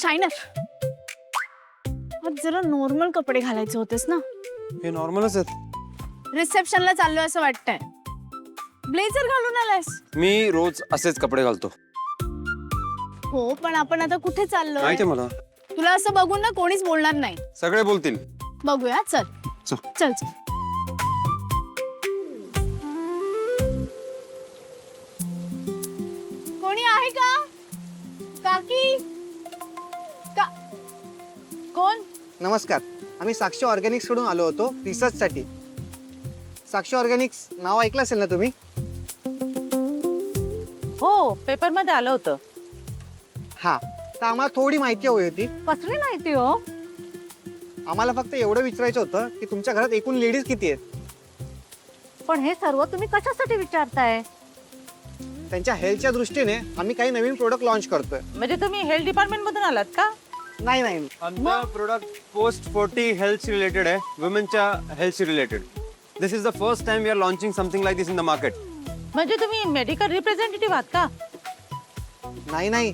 Shiner, आज जरा normal कपडे घालायचे होतेस ना. हे नॉर्मलच आहेत. रिसेप्शनला चाललोय असं वाटतंय. ब्लेझर घालून आलायस? मी रोज असेच कपडे घालतो. हो, पण आपण आता कुठे चाललोय? माहितीये मला. तुला असं बघून ना कोणीच बोलणार नाही. सगळे बोलतील. बघूया, चल चल. चल चल. कोणी आहे का? काकी का? कोण? नमस्कार, आम्ही साक्षी ऑर्गॅनिक्स कडून आलो होतो रिसर्च साठी. साक्षी ऑर्गॅनिक्स नाव ऐकलं असेल ना तुम्ही? हो, पेपर मध्ये आलं होतं. हा, तर आम्हाला थोडी माहिती हवी होती. कसली माहिती हो? आम्हाला फक्त एवढं विचारायचं होतं की तुमच्या घरात एकूण लेडीज किती आहेत? पण हे सर्व तुम्ही कशासाठी विचारताय? त्यांच्या हेल्थच्या दृष्टीने आम्ही काही नवीन प्रोडक्ट लॉन्च करतोय. म्हणजे तुम्ही हेल्थ डिपार्टमेंट मधून आलात का? नाही, आमचा प्रोडक्ट पोस्ट 40 हेल्थ रिलेटेड आहे, वुमेनच्या health related. This is the first time we are launching something like this in the market. म्हणजे तुम्ही मेडिकल रिप्रेझेंटेटिव्ह आहात का? नाही,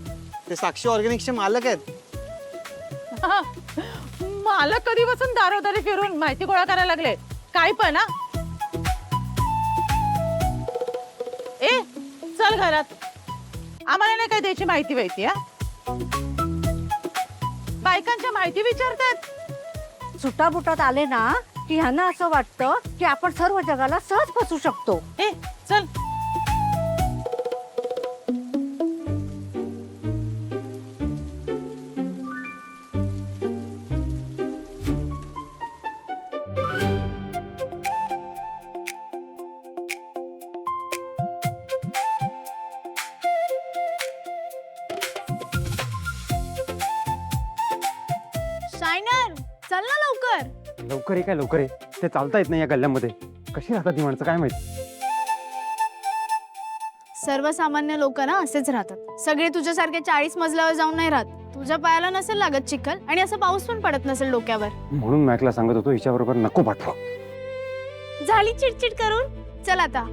ते साक्षी ऑर्गॅनिक्सचे मालक आहेत. मला कधीपासून दारोदारी फिरून माहिती गोळा करायला लागले. काय पण ना, ए चल घरात. आम्हाला नाही काय द्यायची माहिती हा. बायकांच्या माहिती विचारतात. सुटाबुटात आले ना की ह्यांना असं वाटतं की आपण सर्व जगाला सहज फसू शकतो. ए चल. शायनर, चल ना लवकर. लवकर ये काय लवकर ये. ते चालता येत नाही या गल्ल्यामध्ये. कशी राहतात ती माणसं काय माहिती. सर्वसामान्य लोक ना असेच राहतात. सगळे तुझ्यासारखे 40 मजल्यावर जाऊन नाही राहत. तुझ्या पायाला नसेल लागत चिखल आणि असं पाऊस पण पडत नसेल डोक्यावर. म्हणून मॅकला सांगत होतो हिच्याबरोबर नको पाठवा. झाली चिडचिड करून. चल आता.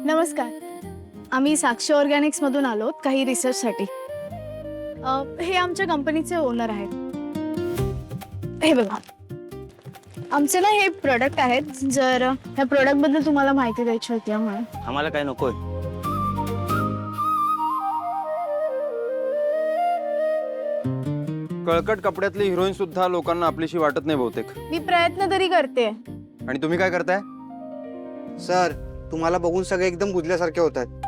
नमस्कार, आम्ही साक्षी ऑर्गॅनिक्स मधून आलो काही रिसर्च साठी. हे आमच्या कंपनीचे ओनर आहेत. हे बघा, आमचे ना हे प्रोडक्ट आहेत. जर ह्या प्रोडक्ट बद्दल तुम्हाला माहिती द्यायची होती म्हणून. आम्हाला काय नकोय. कळकट कपड्यातली हिरोईन सुद्धा लोकांना आपलीशी वाटत नाही बहुतेक. मी प्रयत्न तरी करते. आणि तुम्ही काय करताय? सर, तुम्हाला बघून सगळे एकदम बुजल्यासारखे होत आहेत.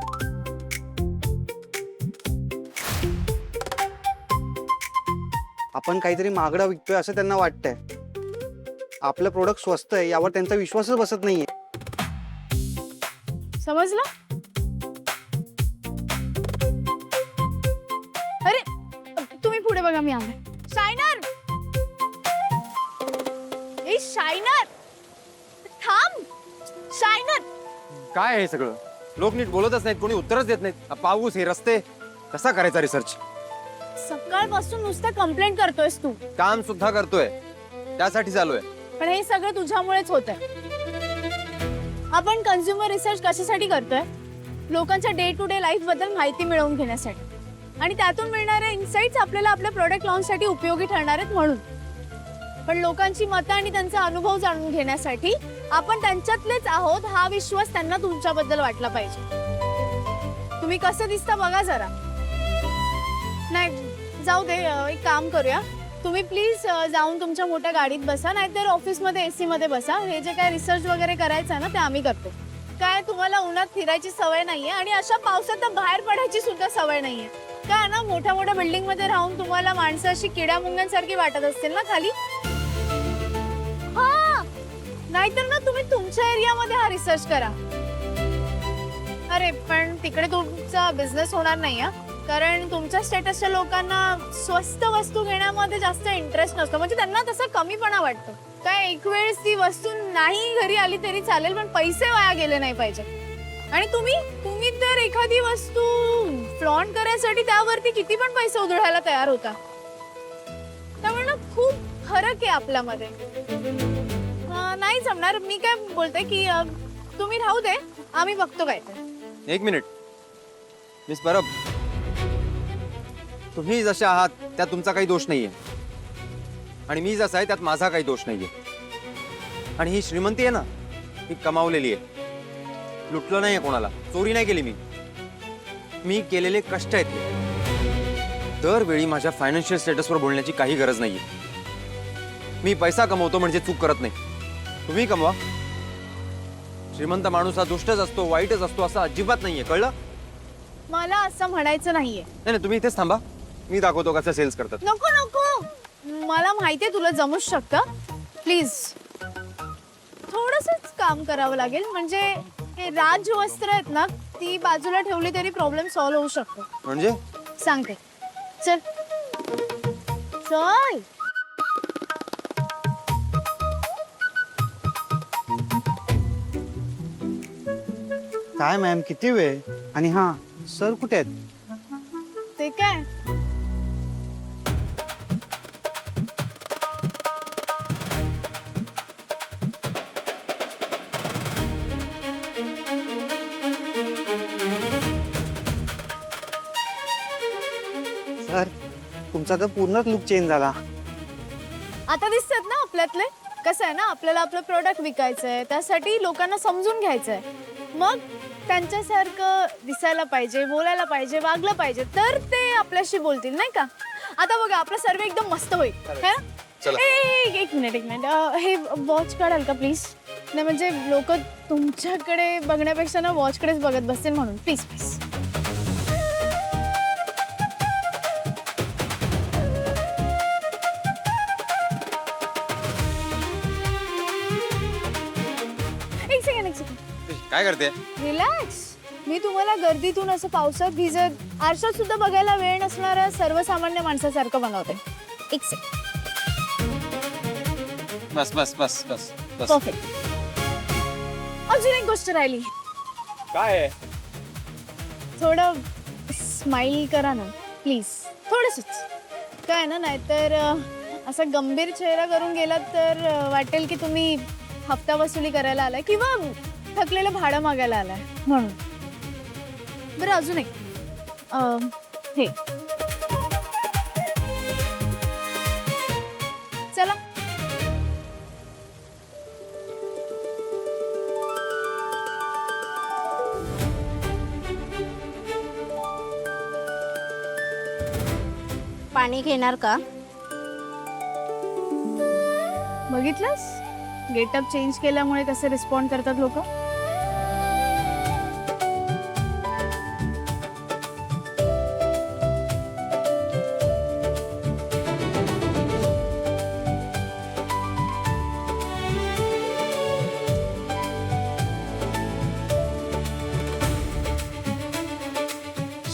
आपण काहीतरी महागडं विकतोय असं त्यांना वाटतंय. आपलं प्रोडक्ट स्वस्त आहे यावर त्यांचा विश्वासच बसत नाहीये. समजलं? अरे तुम्ही पुढे बघा, मी आले. शायनर, ए शायनर, थांब. शायनर, काय आहे हे सगळं? लोक नीट बोलतच नाहीत, कोणी उत्तरच देत नाहीत. पाऊस, हे रस्ते, कसा करायचा रिसर्च? सकाळपासून नुसतं कंप्लेंट करतोयस तू. काम सुद्धा करतोय, त्यासाठी चालू आहे. पण हे सगळं तुझ्यामुळेच होतंय. आपण कन्झ्युमर रिसर्च कशासाठी करतोय? लोकांच्या डे टू डे लाईफ बद्दल माहिती मिळवून घेण्यासाठी आणि त्यातून मिळणारे इन्साइट्स आपल्याला आपल्या प्रोडक्ट लॉन्चसाठी उपयोगी ठरणार आहेत म्हणून. पण लोकांची मतं आणि त्यांचा अनुभव जाणून घेण्यासाठी आपण त्यांच्यातलेच आहोत हा विश्वास त्यांना तुमच्याबद्दल वाटला पाहिजे. तुम्ही कसं दिसता बघा जरा. नाही जाऊ दे, एक काम करूया. तुम्ही प्लीज जाऊन तुमच्या मोठ्या गाडीत बसा, नाहीतर ऑफिसमध्ये AC मध्ये बसा. हे जे काय रिसर्च वगैरे करायचं ना ते आम्ही करतो. काय तुम्हाला उन्हात फिरायची सवय नाहीये आणि अशा पावसात तर बाहेर पडायची सुद्धा सवय नाहीये. काय ना, मोठ्या मोठ्या बिल्डिंग मध्ये राहून तुम्हाला माणसं अशी किड्या मुंग्यांसारखी वाटत असतील ना खाली. हा, नाहीतर ना तुम्ही तुमच्या एरियामध्ये हा रिसर्च करा. अरे पण तिकडे तुमचा बिझनेस होणार नाही हा, कारण तुमच्या स्टेटसच्या लोकांना स्वस्त वस्तू घेण्यामध्ये जास्त इंटरेस्ट नसतो. म्हणजे त्यांना तसा कमीपणा वाटतो. काय एक वेळेस ती वस्तू नाही घरी आली तरी चालेल, पण पैसे वाया गेले नाही पाहिजे. आणि तुम्ही तर एखादी वस्तू फ्लॉन्ट करायसाठी त्यावरती किती पण पैसे उधळायला तयार होता. त्यामुळे ना खूप फरक आहे आपल्यामध्ये. नाही जमणार. मी काय बोलते की तुम्ही राहू दे, आम्ही बघतो काय ते. एक मिनिट मिस परब, तुम्ही जसे आहात त्यात तुमचा काही दोष नाहीये आणि मी जसा आहे त्यात माझा काही दोष नाहीये. आणि ही श्रीमंती आहे ना, ही कमावलेली आहे. लुटलं नाहीये कोणाला, चोरी नाही केली मी केलेले कष्ट आहेत हे. दरवेळी माझ्या फायनान्शियल स्टेटसवर बोलण्याची काही गरज नाहीये. मी पैसा कमवतो म्हणजे चूक करत नाही. तुम्ही कमवा. श्रीमंत माणूस हा दुष्टच असतो, वाईटच असतो असं अजिबात नाहीये, कळलं? मला असं म्हणायचं नाहीये. नाही तुम्ही इथेच थांबा, मी दाखवतो कसं सेल्स करतात. नको नको, मला माहितीये तुला जमूच शकतं. प्लीज थोडंसंच काम करावं लागेल. म्हणजे हे राजवस्त्र आहेत ना, ती बाजूला ठेवली तरी प्रॉब्लेम सॉल्व्ह होऊ शकतो. म्हणजे सांगते, चल चल. काय मॅम, किती वेळ? आणि हा सर कुठे आहेत? ते काय, सर तुमचा तर पूर्णच लुक चेंज झाला. आता दिसतात ना आपल्यातले. कसं आहे ना, आपल्याला आपलं प्रोडक्ट विकायचंय, त्यासाठी लोकांना समजून घ्यायचंय. मग त्यांच्यासारखं दिसायला पाहिजे, बोलायला पाहिजे, वागलं पाहिजे, तर ते आपल्याशी बोलतील नाही का. आता बघा आपला सर्वे एकदम मस्त होईल. है ना? चला. एक मिनिट हे वॉच काढाल का प्लीज? नाही म्हणजे लोक तुमच्याकडे बघण्यापेक्षा ना वॉचकडेच बघत बसतील, म्हणून प्लीज प्लीज. एक सेकंड काय करते? रिलॅक्स. मी तुम्हाला गर्दीतून असं पावसात भिजत आरशात सुद्धा बघायला वेळ नसणाऱ्या सर्वसामान्य माणसासारखं बनवते. एक सेकंड. बस बस बस बस बस. परफेक्ट. अजून एक गोष्ट राहिली. काय आहे? थोडं स्माइल करा ना प्लीज, थोडंसंच. काय ना, नाहीतर असा गंभीर चेहरा करून गेलात तर वाटेल की तुम्ही हप्ता वसुली करायला आलाय किंवा थकलेलं भाडं मागायला आलाय म्हणून. बरं अजून एक, हे चला. पाणी घेणार का? बघितलंस, गेटअप चेंज केल्यामुळे कसे रिस्पॉन्ड करतात लोक.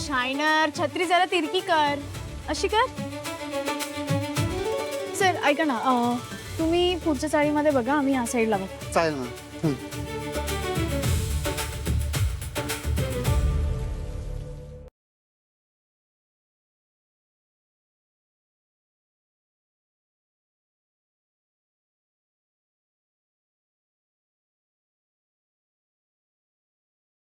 शायनर, छत्री जरा तिरकी कर, अशी कर. सर ऐका ना, तुम्ही पुढच्या चाळीमध्ये बघा, आम्ही या साईडला बघ. चालेल ना.